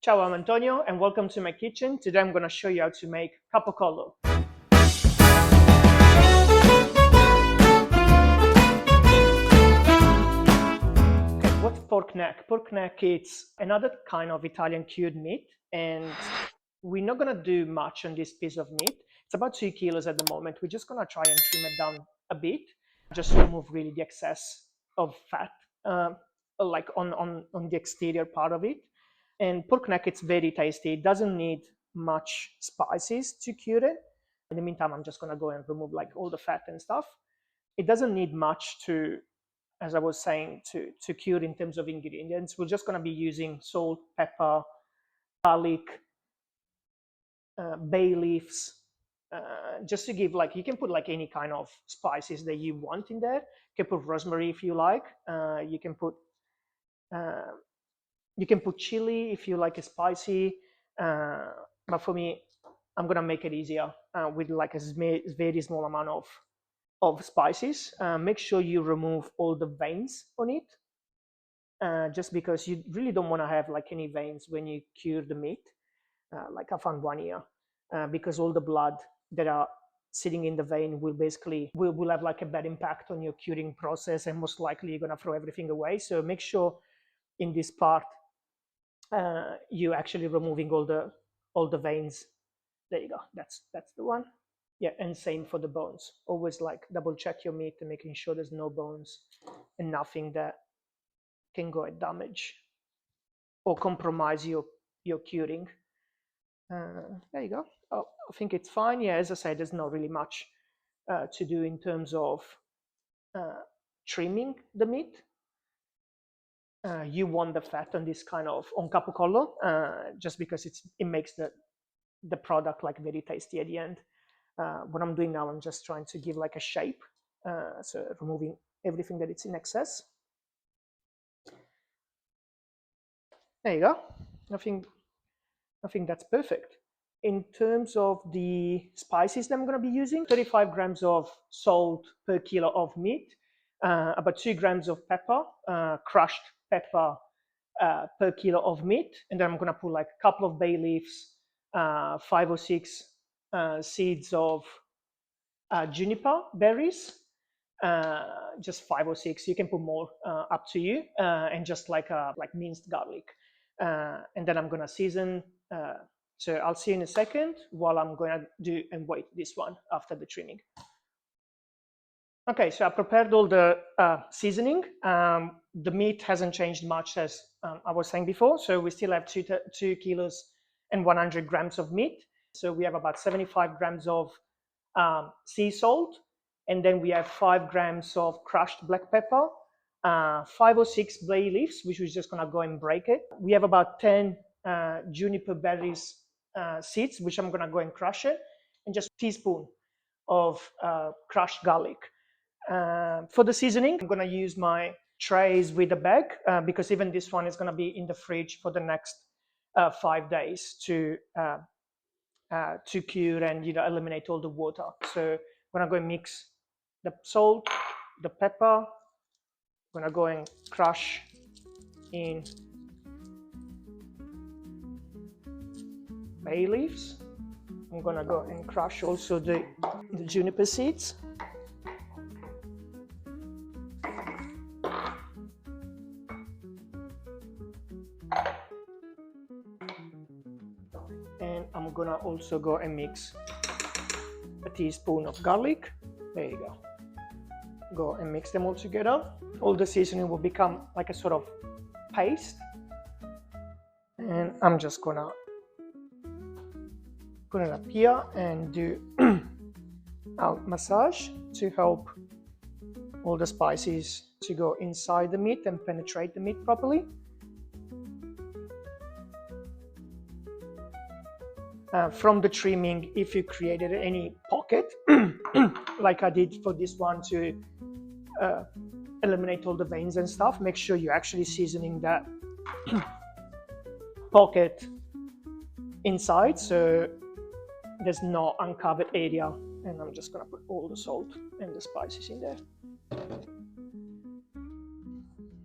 Ciao, I'm Antonio and welcome to my kitchen. Today I'm going to show you how to make capocollo. Okay, what's pork neck? Pork neck is another kind of Italian cured meat, and we're not going to do much on this piece of meat. It's about 2 kilos at the moment. We're just going to try and trim it down a bit, just to remove really the excess of fat, like on the exterior part of it. And pork neck, it's very tasty. It doesn't need much spices to cure it. In the meantime, I'm just gonna go and remove like all the fat and stuff. It doesn't need much to, as I was saying, to cure in terms of ingredients. We're just gonna be using salt, pepper, garlic, bay leaves, just to give like, you can put like any kind of spices that you want in there. You can put rosemary if you like. You can put chili if you like it spicy, but for me, I'm gonna make it easier with like a very small amount of spices. Make sure you remove all the veins on it, just because you really don't want to have like any veins when you cure the meat. Like I found one here, because all the blood that are sitting in the vein will basically will have like a bad impact on your curing process, and most likely you're gonna throw everything away. So make sure in this part you actually removing all the veins. There you go. That's the one. Yeah, and same for the bones. Always like double check your meat and making sure there's no bones and nothing that can go and damage or compromise your curing. There you go. Oh, I think it's fine. Yeah, as I said, there's not really much to do in terms of trimming the meat. You want the fat on this kind of on capocollo, just because it makes the product like very tasty at the end. What I'm doing now, I'm just trying to give like a shape, so removing everything that it's in excess. There you go. I think that's perfect. In terms of the spices that I'm going to be using, 35 grams of salt per kilo of meat, about 2 grams of pepper, crushed pepper per kilo of meat, and then I'm going to put like a couple of bay leaves, 5 or 6 seeds of juniper berries, just 5 or 6. You can put more, up to you, and just like minced garlic, and then I'm going to season. So I'll see you in a second while I'm going to do and wait this one after the trimming. Okay, so I prepared all the seasoning. The meat hasn't changed much, as I was saying before. So we still have 2 kilos and 100 grams of meat. So we have about 75 grams of sea salt, and then we have 5 grams of crushed black pepper, 5 or 6 bay leaves, which we're just gonna go and break it. We have about 10 juniper berries seeds, which I'm gonna go and crush it, and just a teaspoon of crushed garlic. For the seasoning, I'm gonna use my trays with a bag, because even this one is gonna be in the fridge for the next 5 days to cure and eliminate all the water. So I'm gonna go and mix the salt, the pepper. I'm gonna go and crush in bay leaves. I'm gonna go and crush also the juniper seeds. And I'm gonna also go and mix a teaspoon of garlic. There you go. Go and mix them all together. All the seasoning will become like a sort of paste. And I'm just gonna put it up here and do a massage to help all the spices to go inside the meat and penetrate the meat properly. From the trimming, if you created any pocket, like I did for this one to eliminate all the veins and stuff, make sure you're actually seasoning that pocket inside so there's no uncovered area. And I'm just gonna put all the salt and the spices in there.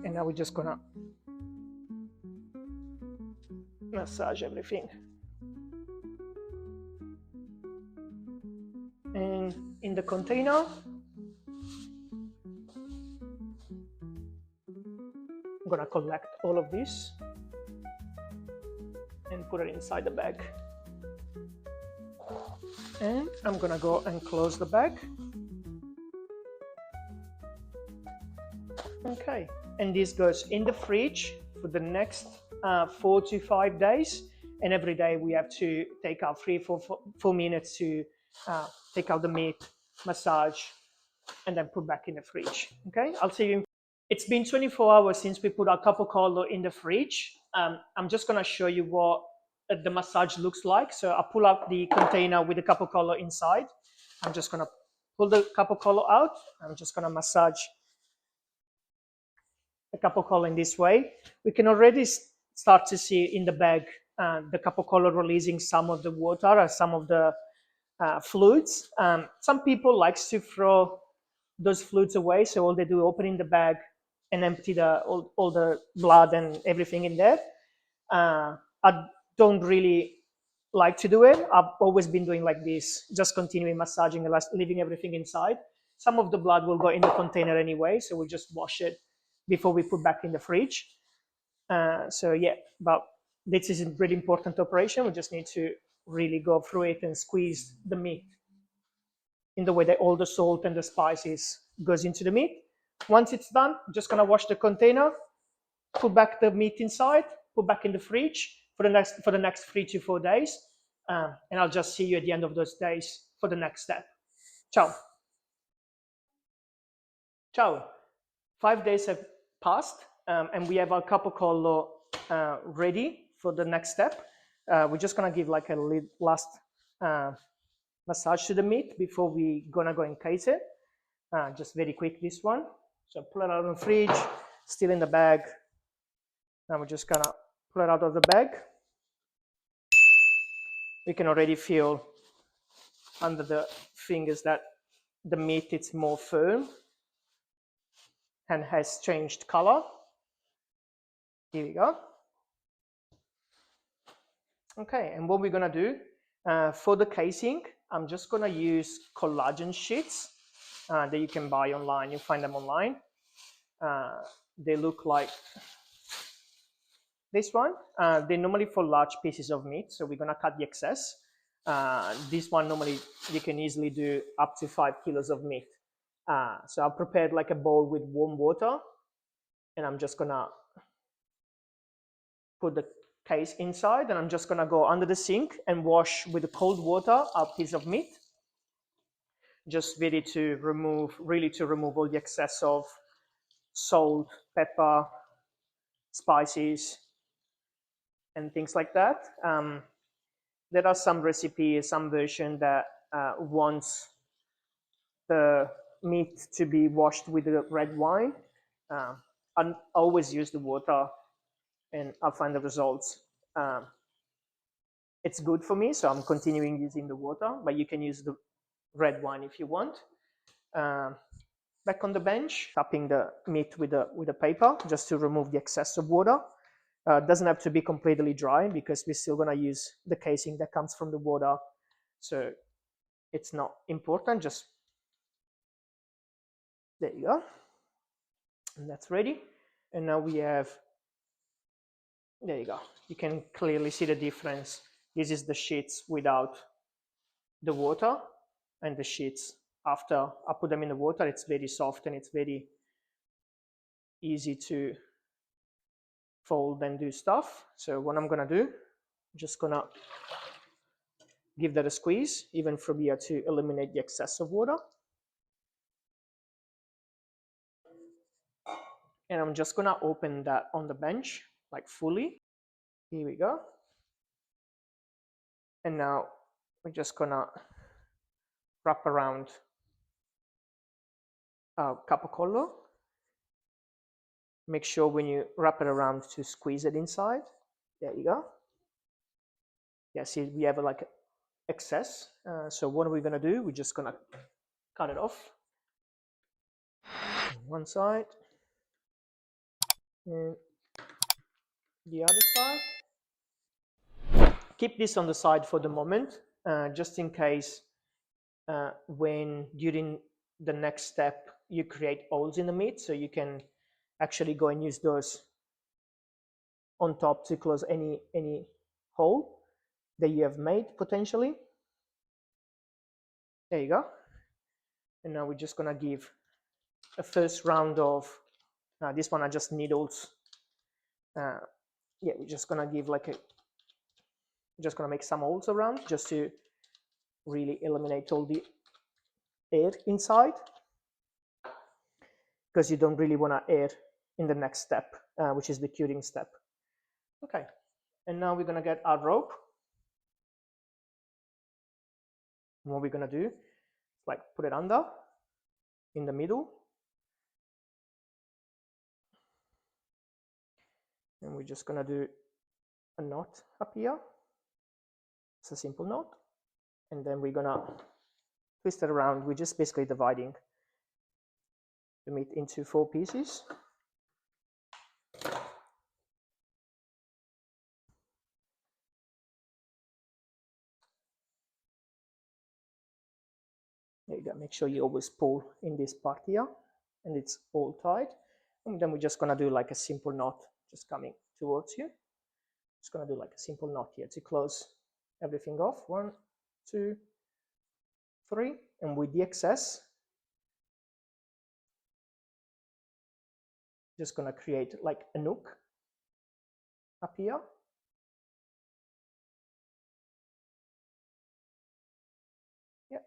And now we're just gonna massage everything. And in the container, I'm gonna collect all of this and put it inside the bag. And I'm gonna go and close the bag. Okay, and this goes in the fridge for the next 4 to 5 days. And every day we have to take out 4 minutes to take out the meat, massage, and then put back in the fridge. Okay, I'll see you. It's been 24 hours since we put our capocollo in the fridge. I'm just gonna show you what the massage looks like. So I pull out the container with the capocollo inside. I'm just gonna pull the capocollo out. I'm just gonna massage the capocollo in this way. We can already start to see in the bag the capocollo releasing some of the water or some of the fluids. Some people likes to throw those fluids away, so all they do opening the bag and empty all the blood and everything in there. I don't really like to do it. I've always been doing like this, just continuing massaging and leaving everything inside. Some of the blood will go in the container anyway, so we'll just wash it before we put back in the fridge. So yeah, but this is a really important operation. We just need to really go through it and squeeze the meat in the way that all the salt and the spices goes into the meat. Once it's done, I'm just gonna wash the container, put back the meat inside, put back in the fridge for the next 3 to 4 days, and I'll just see you at the end of those days for the next step. Ciao. Ciao. 5 days have passed, and we have our capocollo ready for the next step. We're just gonna give like a last massage to the meat before we gonna go and case it. Just very quick, this one. So pull it out of the fridge, still in the bag. Now we're just gonna pull it out of the bag. We can already feel under the fingers that the meat is more firm and has changed color. Here we go. Okay, and what we're gonna do for the casing, I'm just gonna use collagen sheets that you can buy online. You find them online. They look like this one. They're normally for large pieces of meat, so we're gonna cut the excess. This one normally you can easily do up to 5 kilos of meat. So I've prepared like a bowl with warm water, and I'm just gonna put the case inside, and I'm just gonna go under the sink and wash with the cold water a piece of meat, just really to remove all the excess of salt, pepper, spices, and things like that. There are some recipes, some version that wants the meat to be washed with the red wine. I always use the water, and I find the results. It's good for me, so I'm continuing using the water, but you can use the red wine if you want. Back on the bench, tapping the meat with a paper just to remove the excess of water. Doesn't have to be completely dry because we're still gonna use the casing that comes from the water, so it's not important. Just there you go, and that's ready. And now we have, there you go. You can clearly see the difference. This is the sheets without the water, and the sheets after I put them in the water. It's very soft and it's very easy to fold and do stuff. So what I'm gonna do, I'm just gonna give that a squeeze, even from here, to eliminate the excess of water. And I'm just gonna open that on the bench, like fully. Here we go. And now we're just gonna wrap around capocollo. Make sure when you wrap it around to squeeze it inside. There you go. Yeah, see, we have like excess. So what are we gonna do? We're just gonna cut it off. One side and the other side. keep this on the side for the moment, just in case when during the next step you create holes in the meat, so you can actually go and use those on top to close any hole that you have made potentially. There you go. And now we're just gonna give a first round of this one are just needles. Yeah, we're just gonna give like just gonna make some holes around just to really eliminate all the air inside, because you don't really want to air in the next step, which is the curing step. Okay, and now we're gonna get our rope. And what we're gonna do, like put it under in the middle, and we're just gonna do a knot up here. It's a simple knot, and then we're gonna twist it around. We're just basically dividing the meat into 4 pieces. There you go. Make sure you always pull in this part here, and it's all tight. And then we're just gonna do like a simple knot, just coming towards you. Just gonna do like a simple knot here to close everything off. 1, 2, 3, and with the excess, just gonna create like a nook up here. Yeah,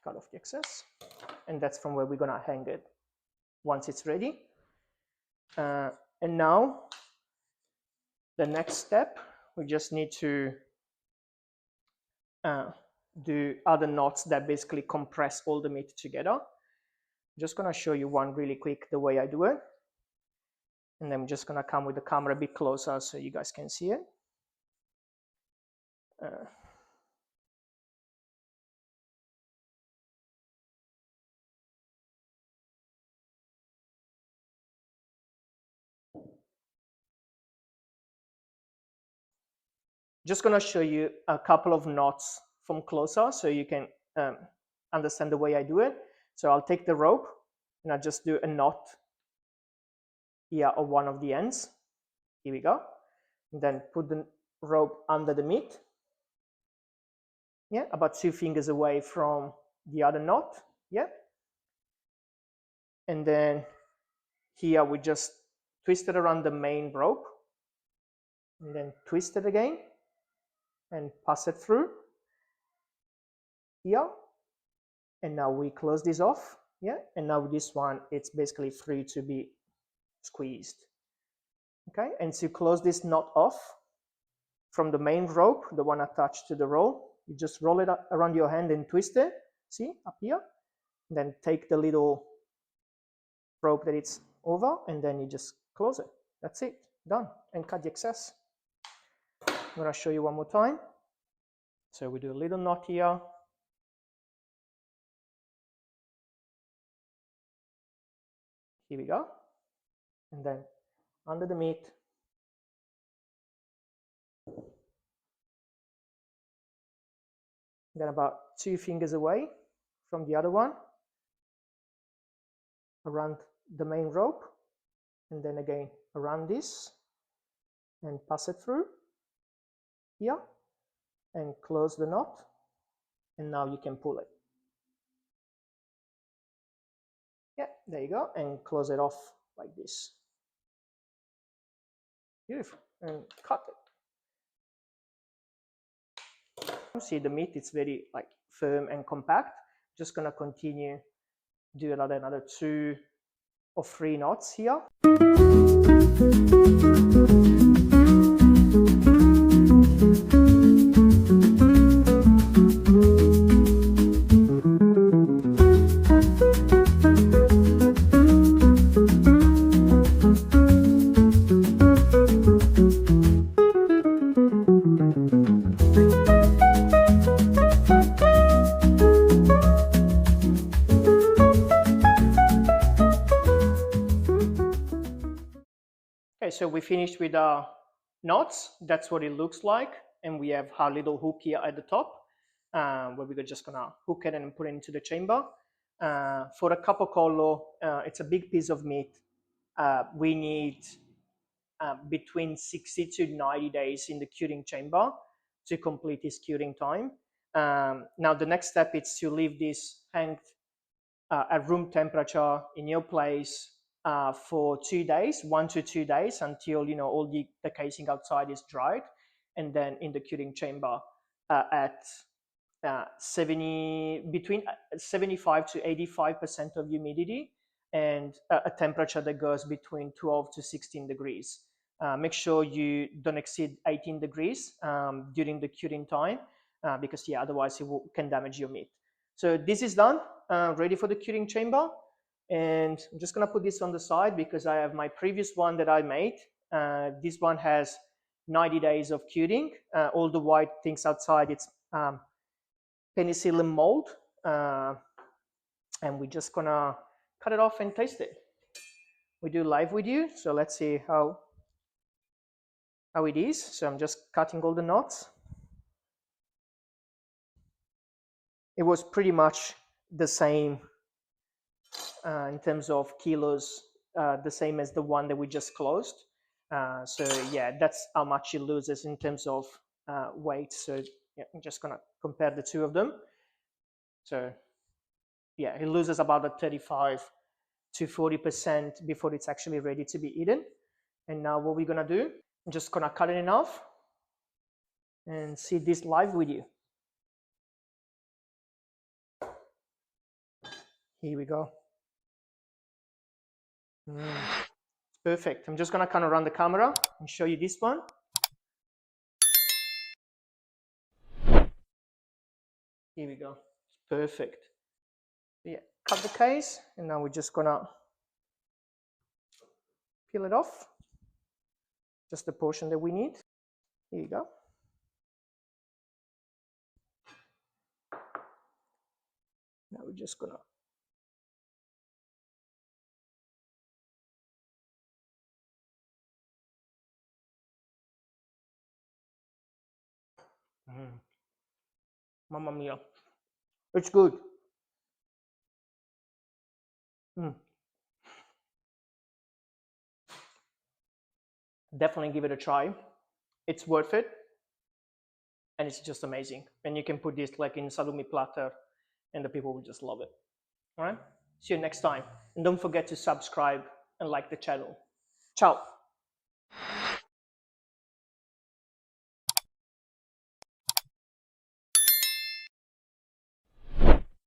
cut off the excess, and that's from where we're gonna hang it once it's ready. And now the next step, we just need to do other knots that basically compress all the meat together. I'm just gonna show you one really quick, the way I do it. And then I'm just gonna come with the camera a bit closer so you guys can see it. Just gonna show you a couple of knots from closer so you can understand the way I do it. So I'll take the rope and I'll just do a knot here on one of the ends. Here we go. And then put the rope under the meat. Yeah, about 2 fingers away from the other knot. Yeah. And then here we just twist it around the main rope, and then twist it again and pass it through here. And now we close this off. Yeah, and now this one, it's basically free to be squeezed. Okay, and to close this knot off from the main rope, the one attached to the roll, you just roll it around your hand and twist it. See, up here. And then take the little rope that it's over, and then you just close it. That's it, done. And cut the excess. I'm gonna show you one more time. So we do a little knot here. Here we go. And then under the meat. Then about 2 fingers away from the other one, around the main rope, and then again around this, and pass it through here, and close the knot, and now you can pull it. Yeah, there you go, and close it off like this. Beautiful, and cut it. See the meat, it's very like firm and compact. Just gonna continue, do another 2 or 3 knots here. Okay, so we finished with our knots. That's what it looks like. And we have our little hook here at the top, where we're just gonna hook it and put it into the chamber. For a capocollo, it's a big piece of meat. We need between 60 to 90 days in the curing chamber to complete this curing time. Now the next step is to leave this hanged at room temperature in your place for 2 days, 1 to 2 days, until all the casing outside is dried, and then in the curing chamber at 75 to 85% of humidity, and a temperature that goes between 12 to 16 degrees. Make sure you don't exceed 18 degrees during the curing time, because otherwise can damage your meat. So this is done, ready for the curing chamber. And I'm just gonna put this on the side because I have my previous one that I made. This one has 90 days of curing. All the white things outside, it's penicillin mold, and we're just gonna cut it off and taste it. We do live with you, so let's see how it is. So I'm just cutting all the knots. It was pretty much the same in terms of kilos, the same as the one that we just closed. So yeah, that's how much it loses in terms of weight. So yeah, I'm just gonna compare the two of them. So yeah, it loses about a 35 to 40% before it's actually ready to be eaten. And now what we're gonna do, I'm just gonna cut it in half and see this live with you. Here we go. It's perfect. I'm just gonna kind of run the camera and show you this one. Here we go. It's perfect. Yeah, cut the case, and now we're just gonna peel it off. Just the portion that we need. Here you go. Now we're just gonna Mamma mia. It's good. Definitely give it a try. It's worth it. And it's just amazing. And you can put this like in salumi platter, and the people will just love it. All right? See you next time. And don't forget to subscribe and like the channel. Ciao.